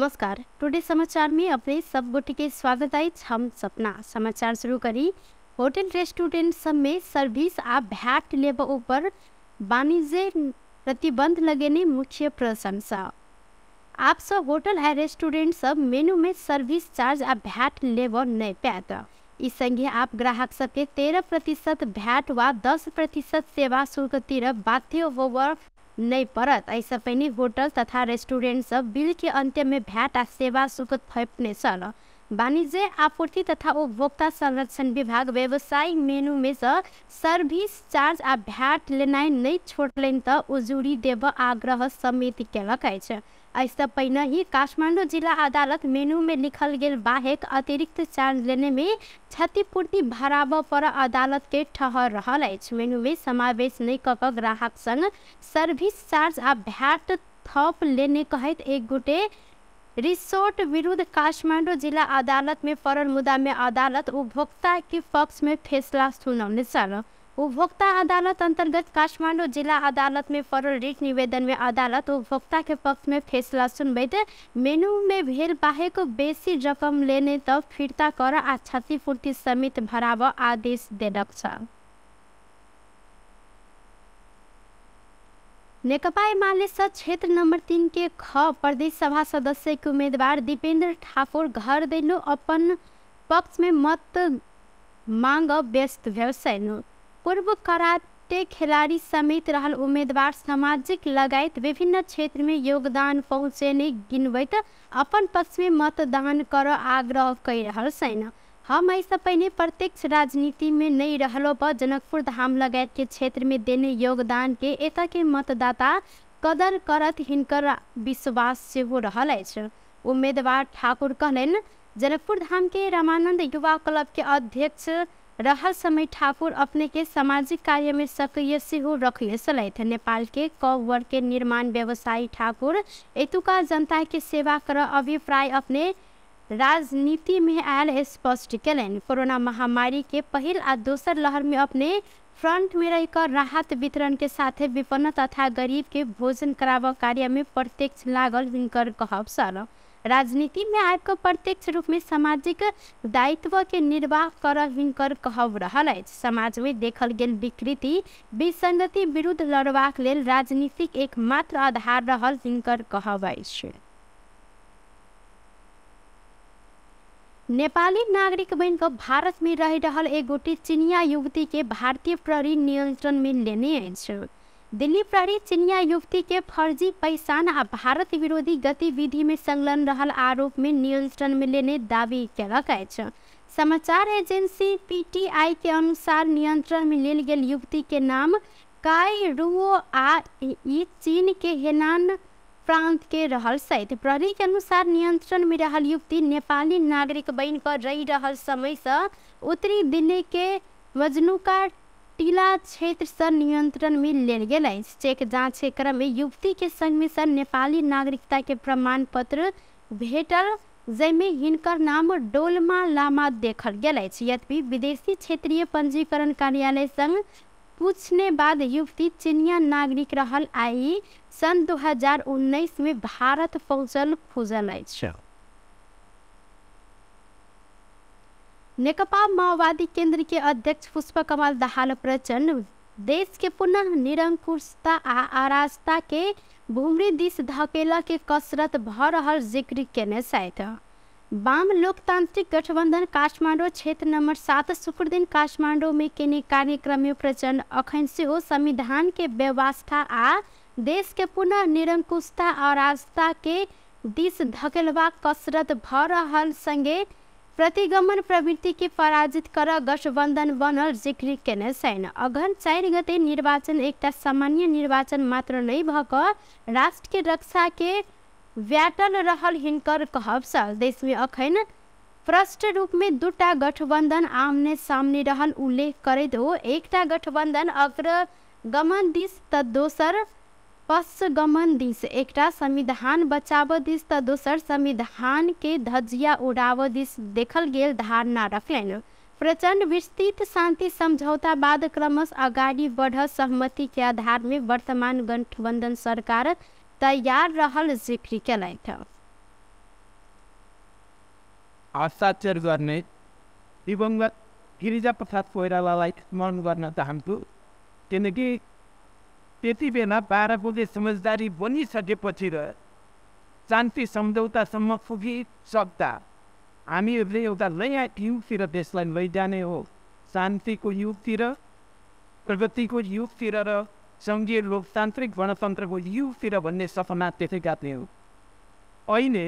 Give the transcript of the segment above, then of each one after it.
नमस्कार। टुडे समाचार में अपने सब गोटे के स्वागत है। हम सपना समाचार शुरू करी। होटल रेस्टोरेंट सब में सर्विस आ भैट लेब ऊपर वाणिज्य प्रतिबंध लगेने मुख्य प्रशंसा। आप सब होटल है रेस्टोरेंट सब मेनू में सर्विस चार्ज आ भैट लेब नहीं पात। इस संगे आप ग्राहक सबके 13% भैट व 10% सेवा शुल्क तिर बाध्य होवर नहीं पड़त। ऐसा पहले होटल तथा रेस्टोरेंट सब बिल के अंत्य में भैट आ सेवा शुल्क थपने सल। वाणिज्य आपूर्ति तथा उपभोक्ता संरक्षण विभाग व्यवसायिक मेनू में से सर्विस चार्ज आ भैट लेनाइ नहीं छोड़लन त उजूरी देव आग्रह समिति केलक अछि। ऐसा पहले ही काठमांडू जिला अदालत मेनू में लिखल गेल बाहेक अतिरिक्त चार्ज लेने में क्षतिपूर्ति भराव पर अदालत के ठहर रहल अछि। मेनू में समावेश नहीं कक ग्राहक संग सर्विस चार्ज आ भैट थप लेने कहत एक गोटे रिसोर्ट विरुद्ध काठमांडू जिला अदालत में पड़ल मुद्दा में अदालत उपभोक्ता के पक्ष में फैसला सुनौने सल। उपभोक्ता अदालत अंतर्गत काठमांडू जिला अदालत में पड़ल रिट निवेदन में अदालत उपभोक्ता के पक्ष में फैसला सुनबैत मेनू में भेल बाहेक बेसी रकम लेने तब फिरता कर आ क्षतिपूर्ति समेत भराव आदेश देलक छ। नेकपा एमाले क्षेत्र नंबर 3 के ख प्रदेश सभा सदस्य के उम्मीदवार दीपेंद्र ठाकुर घर दैलो अपन पक्ष में मत मांग व्यस्त व्यवसाय। पूर्व कराटे खिलाड़ी समेत रहल उम्मीदवार सामाजिक लगायत विभिन्न क्षेत्र में योगदान पहुँचेने गिनबैत अपन पक्ष में मतदान कर आग्रह कर रहल सैन। हम ऐसा पहले प्रत्यक्ष राजनीति में नहीं रहलो पर जनकपुर धाम लगायत के क्षेत्र में देने योगदान के एता के मतदाता कदर करत हिनकर विश्वास से हो रहल अछि। उम्मीदवार ठाकुर कहलन जनकपुर धाम के रामानंद युवा क्लब के अध्यक्ष रहल समय ठाकुर अपने के सामाजिक कार्य में सक्रिय से हो रखले सलैथ। नेपाल के क वर्ग के निर्माण व्यवसायी ठाकुर एतुका जनता के सेवा कर अभिप्राय अपने राजनीति में आयल स्पष्ट कैलन। कोरोना महामारी के पहल आ दोसर लहर में अपने फ्रंट में रहकर राहत वितरण के साथ विपन्न तथा गरीब के भोजन कराव कार्य में प्रत्यक्ष लागल हिनकर कहब सल। राजनीति में आकर प्रत्यक्ष रूप में सामाजिक दायित्व के निर्वाह कर हिनकर कहब रहल अछि। समाज में देखल गेल विकृति विसंगति विरुद्ध लड़बाक लेल राजनीतिक एकमात्र आधार रहल हिनकर कहब अछि। नेपाली नागरिक बन कर भारत में रह रहल एक गोटी चीनिया युवती के भारतीय प्रहरी नियंत्रण में लेने अछि। दिल्ली प्रहरी चीनिया युवती के फर्जी पहचान आ भारत विरोधी गतिविधि में संलग्न रहल आरोप में नियंत्रण में लेने दावी केलक अछि। समाचार एजेंसी पीटीआई के अनुसार नियंत्रण में लेल गेल युवती के नाम काई रुओ आ ई चीन के हेनान प्रांत के रहल सहित। प्रहरी के अनुसार नियंत्रण में रहल युवती नेपाली नागरिक बन कर रही रहल समय से उत्तरी दिल्ली के मजनुका टीला क्षेत्र से नियंत्रण में लेल गेल अछि। चेक जांच के क्रम में युवती के संग में सर नेपाली नागरिकता के प्रमाण पत्र भेटल जैमे हिनकर नाम डोलमा लामा देखल गेल अछि। यद्यपि विदेशी क्षेत्रीय पंजीकरण कार्यालय संग पूछने बाद युवती चीनिया नागरिक रहल आई सन 2019 में भारत पहुंचल खुजल अछि। नेकपा माओवादी केंद्र के अध्यक्ष पुष्पकमल दाहाल प्रचंड देश के पुनः निरंकुशता आ अराजकता के भूमि दिस धकेला के कसरत भ रहल जिक्र केने साथ वाम लोकतांत्रिक गठबंधन काठमांडू क्षेत्र नंबर 7 शुक्र दिन काठमांडू में केने कार्यक्रम में प्रचंड अखन से हो संविधान के व्यवस्था आ देश के पुनः निरंकुशता और अराजकता के दिस धकेलवा कसरत भ रहल संगे प्रतिगमन प्रवृत्ति के पराजित कर गठबंधन बनल जिक्र केने सैन। अगहन 4 गते निर्वाचन एकटा सामान्य निर्वाचन मात्र नहीं भक राष्ट्र के रक्षा के व्याटल रहल हिनकर कहब सल। देश में अखन प्रष्ट रूप में दूटा गठबंधन आमने सामने रहल उल्लेख करैत हो एकटा गठबंधन अग्रगमन दिस त दोसर पश्चगमन दिस, एकटा संविधान बचाव दिस त दोसर संविधान के धज्जिया उड़ाव दिस देखल गेल धारणा रखलन। प्रचंड विस्तृत शांति समझौता बाद क्रमश आगाड़ी बढ़ सहमति के आधार में वर्तमान गठबंधन सरकार तैयार रहल जिक्र केलथि। हस्ताक्षर गर्ने दिवंगत गिरिजा प्रसाद कोइरालालाई स्मरण गर्न चाहन्छु। किनकि त्यति बेला 12 बजे समझदारी बनिसकेपछि र शान्ति सम्झौतासम्म पुगिसक्दा हामीहरूले एउटा नयाँ युगतिर देशलाई लैजाने हो। शान्तिको युगतिर, प्रगतिको युगतिर र सङ्घीय लोकतान्त्रिक गणतन्त्रको युगतिर भन्ने सपना देखेका थियौँ। अहिले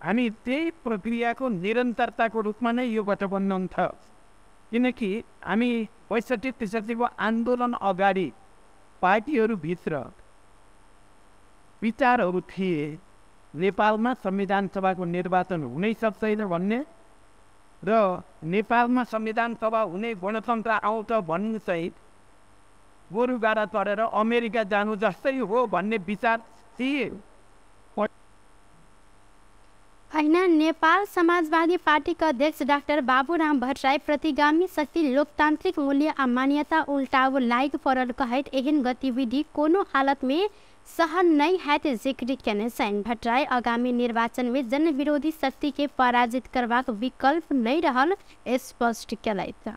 हामी त्यही प्रक्रियाको निरन्तरताको रूपमा नै यो गठबन्धन छ। किनकि हामी ६५-६३ को आन्दोलन अगाडि पार्टीहरूभित्र विचारहरू थिए नेपालमा संविधान सभाको निर्वाचन हुनै सक्दैन भन्ने र नेपालमा संविधान सभा हुने गणतन्त्र आउँछ भन्नु चाहिँ गोरुगाडा चढेर अमेरिका जानु जस्तै हो भन्ने विचार थिए। होइन, नेपाल समाजवादी पार्टीका अध्यक्ष डाक्टर बाबूराम भट्टराई प्रतिगामी शक्ति लोकतांत्रिक मूल्य आ मान्यता उल्टाव लायक पड़ल कहैत एहन गतिविधि कोनो हालत में सहन नहीं हैत जिक्र केने छन्। भट्टराई आगामी निर्वाचन में जन विरोधी शक्ति के पराजित करबाक विकल्प नहीं रहल स्पष्ट केलैथ।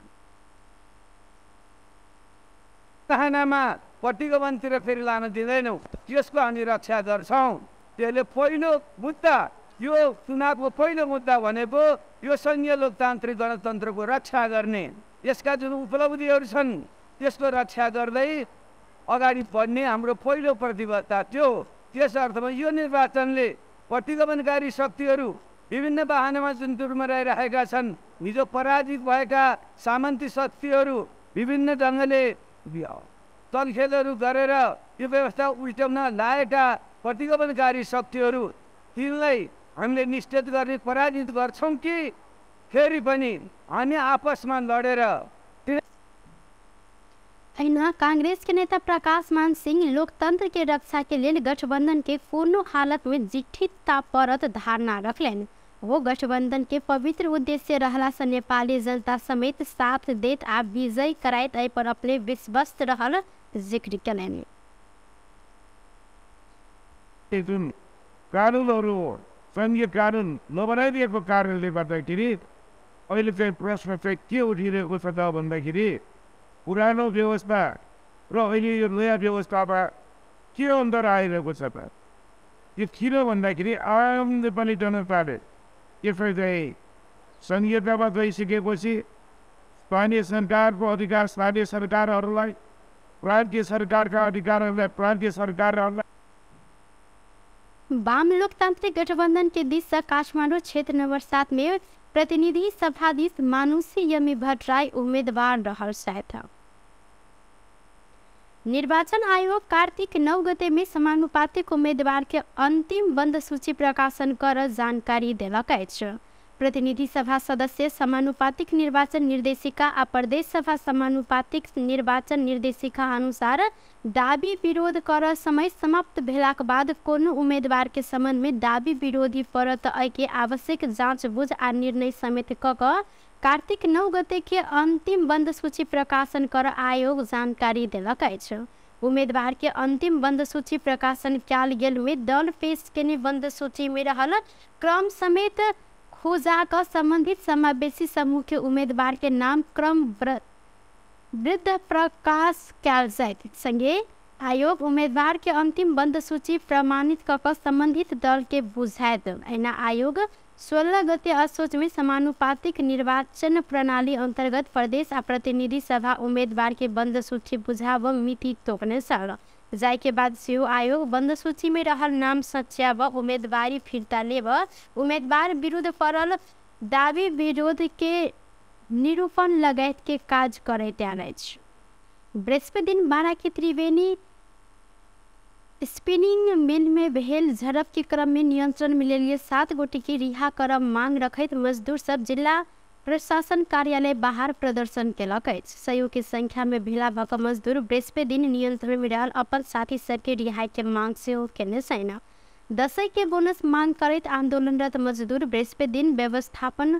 चाहनामा प्रतिगमनतिर फेरि लान दिँदैनौँ, त्यसको हामी रक्षा गर्छौँ। त्यसले पहिलो मुद्दा, यो चुनावको पहिलो मुद्दा भनेको यो सङ्घीय लोकतान्त्रिक गणतन्त्रको रक्षा गर्ने, यसका जुन उपलब्धिहरू छन् त्यसको रक्षा गर्दै अगाडि बढ्ने हाम्रो पहिलो प्रतिबद्धता थियो। त्यस अर्थमा यो निर्वाचनले प्रतिगमनकारी शक्तिहरू विभिन्न बहानामा जुन दुर्मराइरहेका छन्, हिजो पराजित भएका सामन्ती शक्तिहरू विभिन्न ढङ्गले चलखेलहरू गरेर यो व्यवस्था उल्टाउन लागेका प्रतिगमनकारी शक्तिहरू, तिनलाई हामीले निश्चित गर्ने, पराजित गर्छौँ कि फेरि पनि हामी आपसमा लडेर। कांग्रेस के नेता प्रकाश मान सिंह लोकतंत्र के रक्षा के लिए गठबंधन के कोनो हालत में जिठिता परत धारणा रखलेन। वो गठबंधन के पवित्र उद्देश्य रहला से नेपाली जनता समेत साथ देत आ विजय कराइत आई पर अपने विश्वस्त रहल जिक्र कलेन। कानुनहरू सङ्घीय कानुन नबनाइदिएको कारणले गर्दाखेरि अहिले चाहिँ प्रश्न चाहिँ के उठिरहेको छ त भन्दाखेरि पुरानो व्यवस्था र अहिले यो नयाँ व्यवस्थामा के अन्तर आइरहेको छ त? यो किन भन्दाखेरि आम नेपाली जनताले यसलाई चाहिँ सङ्घीयतामा गइसकेपछि स्थानीय सरकारको अधिकार स्थानीय सरकारहरूलाई, प्रान्तीय सरकारका अधिकारहरूलाई प्रान्तीय सरकारहरूलाई। वाम लोकतांत्रिक गठबंधन के दिशा काठमांडू क्षेत्र नंबर 7 में प्रतिनिधि सभाधीश मानुषी यमी भट्टराई उम्मीदवार रहल था। निर्वाचन आयोग कार्तिक 9 गते में समानुपातिक उम्मीदवार के अंतिम बंद सूची प्रकाशन कर जानकारी देलक अछि। प्रतिनिधि सभा सदस्य समानुपातिक निर्वाचन निर्देशिका आ प्रदेश सभा समानुपातिक निर्वाचन निर्देशिका अनुसार दाबी विरोध कर समय समाप्त भेलाक बाद कोनो उम्मीदवार के संबंध में दाबी विरोधी परत के आवश्यक जांच बुझ आ निर्णय समेत क कार्तिक 9 गते के अंतिम बंद सूची प्रकाशन कर आयोग जानकारी देलक अछि। उम्मीदवार के अंतिम बंद सूची प्रकाशन कयल गेल में दल पेश केने बंद सूची में रहल क्रम समेत खोजा का संबंधित समावेशी समूह के उम्मीदवार के नाम क्रम वृद्ध प्रकाश कयल जाइत संगे आयोग उम्मीदवार के अंतिम बंद सूची प्रमाणित कर संबंधित दल के बुझायत। एना आयोग 16 गते असोज में समानुपातिक निर्वाचन प्रणाली अंतर्गत प्रदेश आ प्रतिनिधि सभा उम्मीदवार के बंद सूची बुझाव मिति तोकने साल जाय के बाद सेहो आयोग बंद सूची में रहल नाम सच्याव, उम्मीदवारी फिरता लेब, उम्मीदवार विरुद्ध पड़ल दावी विरोध के निरूपण लगायत के काज करैत आयल अछि। बृहस्पति दिन बारा के त्रिवेणी स्पिनिंग मिल में भेल झड़प के क्रम में नियंत्रण मिले लिए 7 गोटी की रिहा करब मांग रखैत मजदूर सब जिला प्रशासन कार्यालय बाहर प्रदर्शन केलक अछि। सयौ की संख्या में भेला भक मजदूर बृहस्पति दिन नियंत्रण में रहल अपन साथी सबके रिहाई के मांग सेहो केने छन्। दशई के बोनस मांग करैत आंदोलनरत मजदूर बृहस्पति दिन व्यवस्थापन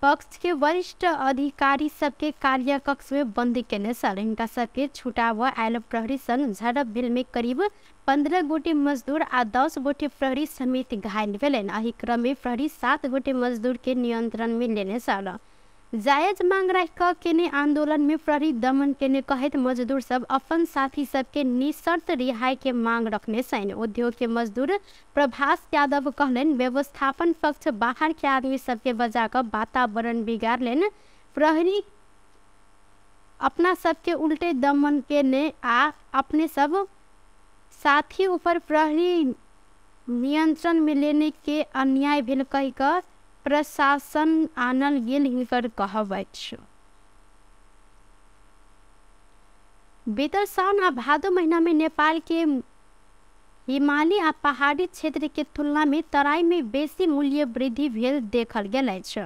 पक्ष के वरिष्ठ अधिकारी सबके कार्य कक्ष में बंदी केने सल। इनका सबके छुटाव आयल प्रहरी संग झड़प भेल में करीब 15 गोटे मजदूर आ 10 गोटे प्रहरी समेत घायल भेलन। एही क्रम में प्रहरी 7 गोटे मजदूर के नियंत्रण में लेने सल। जायज मांग राख केने आंदोलन में प्रहरी दमन केने कहत मजदूर सब अपन साथी सबके निशर्त रिहाई के मांग रखने सन। उद्योग के मजदूर प्रभास यादव कहलन व्यवस्थापन पक्ष बाहर के आदमी सबके बजा कर वातावरण बिगाड़ लेन। प्रहरी अपना सबके उल्टे दमन केने आ अपने सब साथी ऊपर प्रहरी नियंत्रण में लेने के अन्याय भेल कही कर प्रशासन आनल गेल हिनकर कहबैत। बीतल सावन आ भादो महीना में नेपाल के हिमाली आ पहाड़ी क्षेत्र के तुलना में तराई में बेसी मूल्य वृद्धि भेल देखल गेल अछि।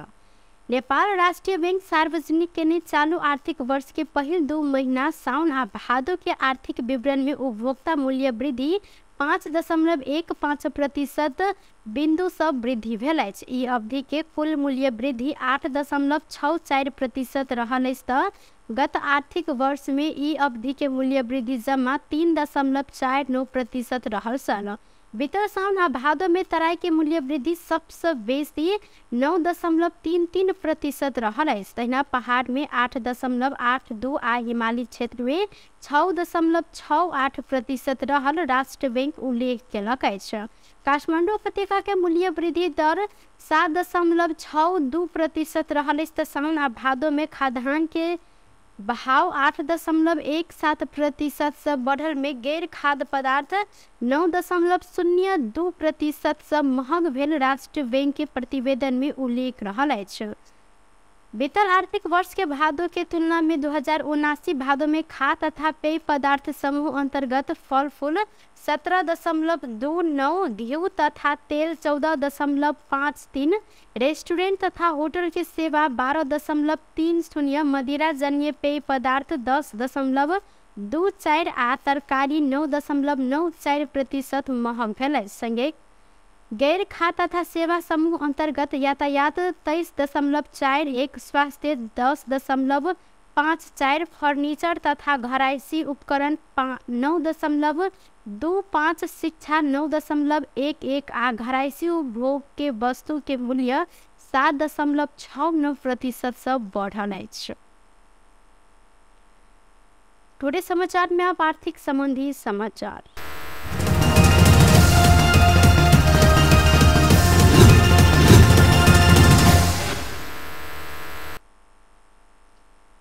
नेपाल राष्ट्रीय बैंक सार्वजनिक केने चालू आर्थिक वर्ष के पहिल 2 महीना साउन आ भादो के आर्थिक विवरण में उपभोक्ता मूल्य वृद्धि 5.15% बिंदु से वृद्धि भेल अछि। ई अवधि के कुल मूल्य वृद्धि 8.64% रहल अछि त गत आर्थिक वर्ष में ई अवधि के मूल्य वृद्धि जमा 3.49% रहल सन। बीतल साउन आ भादो में तराई के मूल्य वृद्धि सबसे बेसी 9.33% रहल अछि। तहिना पहाड़ में 8.82 आ हिमालय क्षेत्र में 6.68% रहल राष्ट्र बैंक उल्लेख केलक अछि। काठमांडू उपत्यका के मूल्य वृद्धि दर 7.62% रहल अछि त साउन आ भादो में खाद्यान्न के भाव 8.17% से बढ़ल में गैर खाद्य पदार्थ 9.02% से महंग भेल राष्ट्र बैंक के प्रतिवेदन में उल्लेख रहल अछि। बीतल आर्थिक वर्ष के भादो के तुलना में 2079 भादो में खाद्य तथा पेय पदार्थ समूह अंतर्गत फल फूल 17.29, घी तथा तेल 14.53, रेस्टोरेंट तथा होटल के सेवा 12.30, मदिरा जन्य पेय पदार्थ 10.24 आ तरकारी 9.94% महंग भेल। संगे गैर खाद्य तथा सेवा समूह अंतर्गत यातायात 23.41, स्वास्थ्य 10.54, फर्नीचर तथा घरायसी उपकरण 9.25, शिक्षा 9.11 आ घरायसी उपभोग के वस्तु के मूल्य 7.69% से बढ़ल अछि। टुडे समाचार में आप आर्थिक संबंधी समाचार।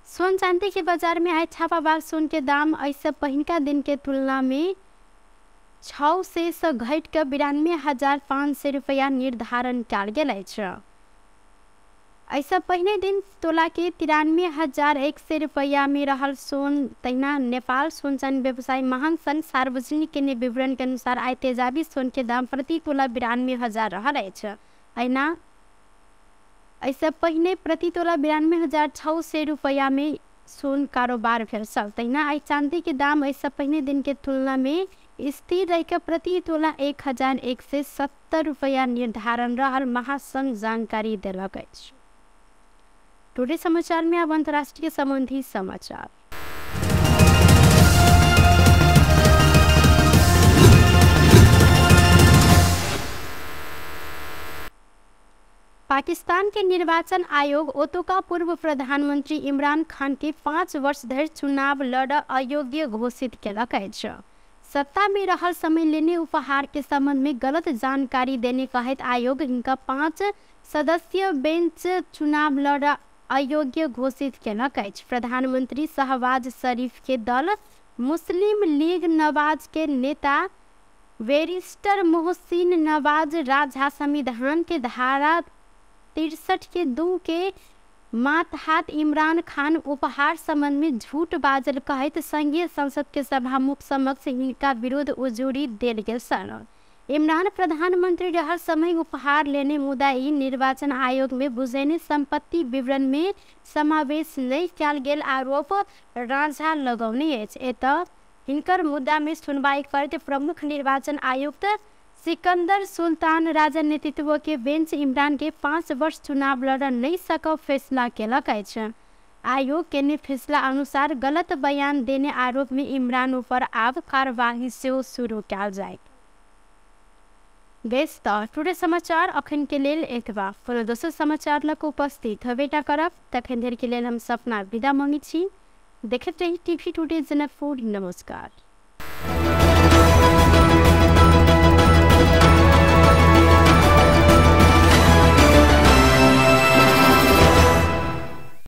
सोन चांदी के बाजार में आए छापाबाज सोन के दाम ऐसे पहिनका दिन के तुलना में 6 से घट कर 92,500 रुपया निर्धारण कल गेल अछि। ऐसा पहले दिन तोला के 93,100 रुपया में रहल सोन। तहिना नेपाल सोन चांदी व्यवसाय महासंघ सार्वजनिक के विवरण के अनुसार आय तेजाबी सोन के दाम प्रति तोला 92,000 रहल अछि। अहिना ऐसा पहले प्रति तोला 92,600 रुपया में सोन कारोबार भेल छल। तहिना आई चांदी के दाम ऐसा पहले दिन के तुलना में स्थिर रहकर प्रति तोला 1,170 रुपया निर्धारण रहल महासंघ जानकारी देलक अछि। टुडे समाचार में अब अंतर्राष्ट्रीय संबंधी समाचार। पाकिस्तान के निर्वाचन आयोग ओतुका पूर्व प्रधानमंत्री इमरान खान के 5 वर्ष धरि चुनाव लड़ अयोग्य घोषित केलक अछि। सत्ता में रहल समय लेने उपहार के संबंध में गलत जानकारी देने कहत आयोग इनका 5 सदस्यीय बेंच चुनाव लड़ अयोग्य घोषित केलक अछि। प्रधानमंत्री शहबाज शरीफ के दल मुस्लिम लीग नवाज के नेता बैरिस्टर मोहसिन नवाज राजा संविधान के धारा 63 के 2 के मातहत इमरान खान उपहार संबंध में झूठ बाजल कहत संघीय संसद के सभामुख समक्ष इनका विरुद्ध उजूरी देल गेल सन। इमरान प्रधानमंत्री रहल समय उपहार लेने मुदा ई निर्वाचन आयोग में बुझेने संपत्ति विवरण में समावेश नहीं कयल गेल आरोप राजा लगौने अछि। एतऽ हिनकर मुद्दा में सुनवाई करते प्रमुख निर्वाचन आयुक्त सिकंदर सुल्तान राजा नेतृत्व के बेंच इमरान के 5 वर्ष चुनाव लड़ नहीं सक फैसला केलक अछि। आयोग के ने फैसला अनुसार गलत बयान देने आरोप में इमरान ऊपर आब कार्यवाही से शुरू कल जाए। बेस टुडे समाचार अखन के लेल एतबा। फिर दोसर समाचार लक उपस्थित हवेटा करब तखन देर के लेल हम सपना विदा मांगी छी। देखते रही टीवी टुडे जनकपुर। नमस्कार।